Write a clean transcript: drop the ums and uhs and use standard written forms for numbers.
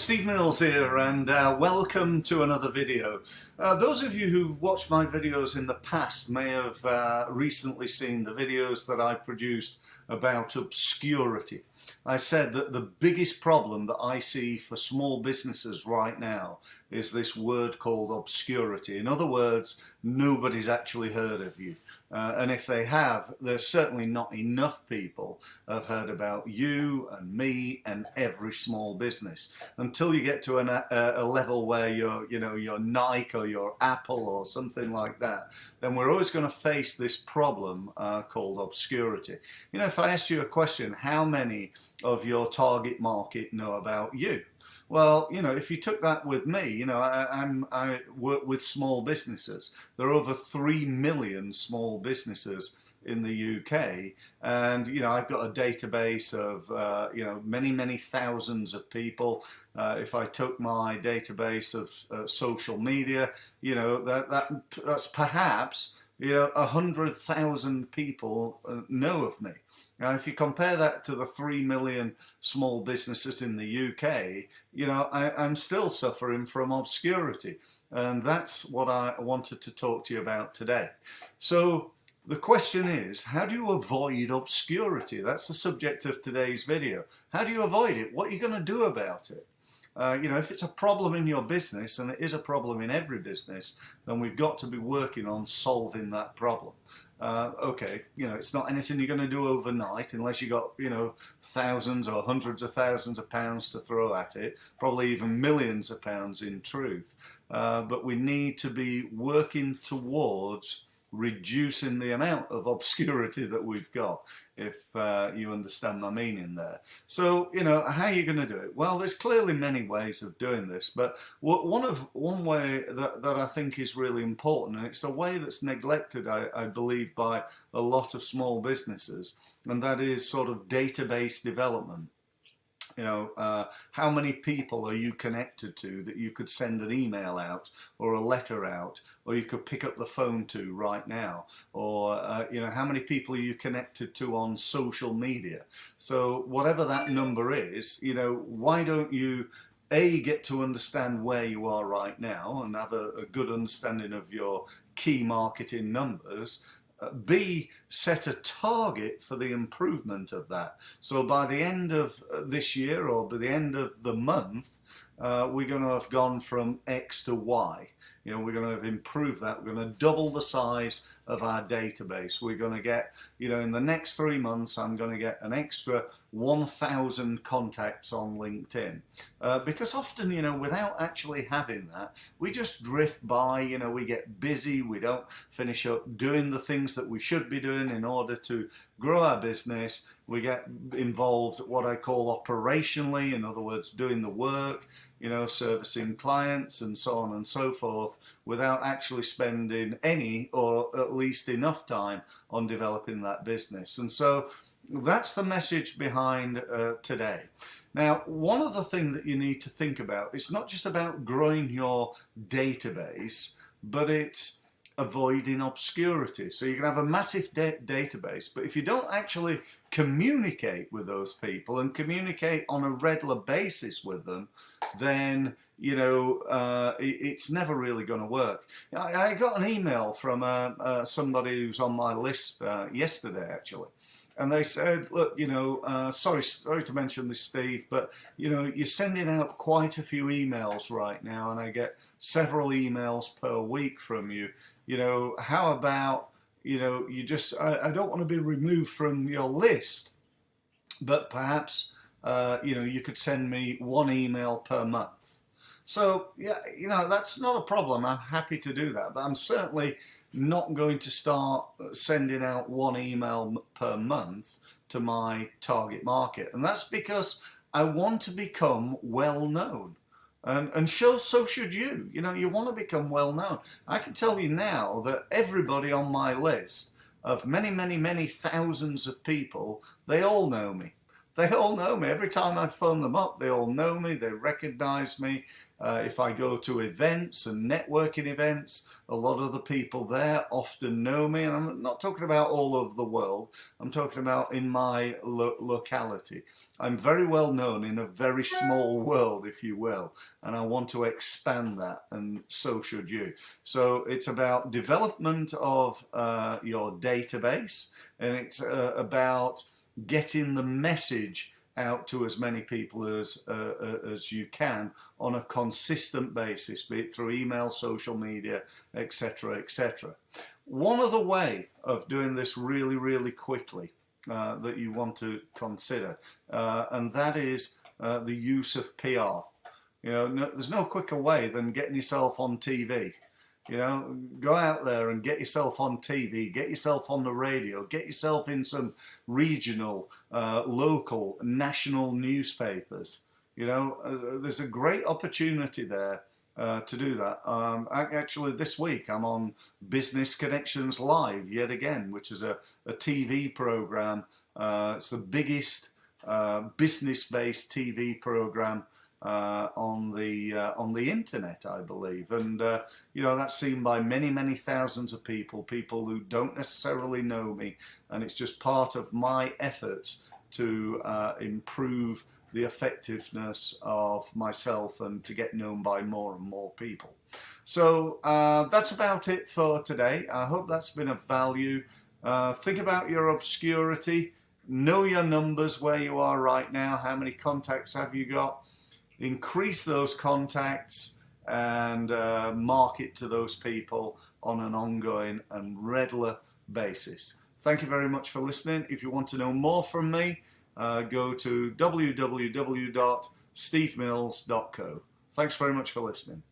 Steve Mills here, and welcome to another video. Those of you who've watched my videos in the past may have recently seen the videos that I produced about obscurity. I said that the biggest problem that I see for small businesses right now is this word called obscurity. In other words, nobody's actually heard of you. And if they have, there's certainly not enough people have heard about you and me and every small business. Until you get to a level where you're Nike or you're Apple or something like that, then we're always going to face this problem called obscurity. You know, if I asked you a question, how many of your target market know about you? Well, you know, if you took that with me, you know, I work with small businesses. There are over 3 million small businesses in the UK, and you know, I've got a database of many thousands of people. If I took my database of social media, you know, that's perhaps 100,000 people know of me. Now, if you compare that to the 3 million small businesses in the UK, you know, I'm still suffering from obscurity. And that's what I wanted to talk to you about today. So the question is, how do you avoid obscurity? That's the subject of today's video. How do you avoid it? What are you going to do about it? You know, if it's a problem in your business, and it is a problem in every business, then we've got to be working on solving that problem. Okay, you know, it's not anything you're going to do overnight unless you got, you know, thousands or hundreds of thousands of pounds to throw at it, probably even millions of pounds in truth. But we need to be working towards reducing the amount of obscurity that we've got, if you understand my meaning there. So, you know, how are you going to do it? Well, there's clearly many ways of doing this, but one way that I think is really important, and it's a way that's neglected, I believe, by a lot of small businesses, and that is sort of database development. You know, how many people are you connected to that you could send an email out or a letter out, or you could pick up the phone to right now? Or, you know, how many people are you connected to on social media? So whatever that number is, you know, why don't you get to understand where you are right now and have a good understanding of your key marketing numbers, B, set a target for the improvement of that. So by the end of this year, or by the end of the month, we're going to have gone from X to Y. You know, we're going to have improved that. We're going to double the size of our database. We're going to get, you know, in the next 3 months, I'm going to get an extra 1,000 contacts on LinkedIn. Because often, you know, without actually having that, we just drift by, you know, we get busy, we don't finish up doing the things that we should be doing in order to grow our business. We get involved what I call operationally, in other words, doing the work, you know, servicing clients and so on and so forth, without actually spending any or at least enough time on developing that business. And so that's the message behind today. Now, one other thing that you need to think about, it's not just about growing your database, but it's avoiding obscurity. So you can have a massive database, but if you don't actually communicate with those people and communicate on a regular basis with them, then, you know, it's never really going to work. I got an email from somebody who's on my list yesterday, actually. And they said, look, you know, sorry to mention this, Steve, but, you know, you're sending out quite a few emails right now, and I get several emails per week from you. You know, how about, you know, you just, I don't want to be removed from your list, but perhaps, you know, you could send me 1 email per month. So, yeah, you know, that's not a problem. I'm happy to do that, but I'm certainly not going to start sending out 1 email per month to my target market. And that's because I want to become well known. And so should you. You know, you want to become well known. I can tell you now that everybody on my list of many thousands of people, they all know me. They all know me. Every time I phone them up, they all know me, they recognize me. If I go to events and networking events, a lot of the people there often know me, and I'm not talking about all over the world, I'm talking about in my locality. I'm very well known in a very small world, if you will, and I want to expand that, and so should you. So it's about development of your database, and it's about getting the message out to as many people as you can on a consistent basis, be it through email, social media, etc., etc. One other way of doing this really, really quickly that you want to consider, and that is the use of PR. You know, there's no quicker way than getting yourself on TV. You know, go out there and get yourself on TV, get yourself on the radio, get yourself in some regional, local, national newspapers. You know, there's a great opportunity there to do that. Actually, this week I'm on Business Connections Live yet again, which is a TV program. It's the biggest business-based TV program on the internet, I believe, and you know, that's seen by many thousands of people who don't necessarily know me, and it's just part of my efforts to improve the effectiveness of myself and to get known by more and more people. So that's about it for today. I hope that's been of value. Think about your obscurity, know your numbers, where you are right now, how many contacts have you got. Increase those contacts and market to those people on an ongoing and regular basis. Thank you very much for listening. If you want to know more from me, go to www.stevemills.co. Thanks very much for listening.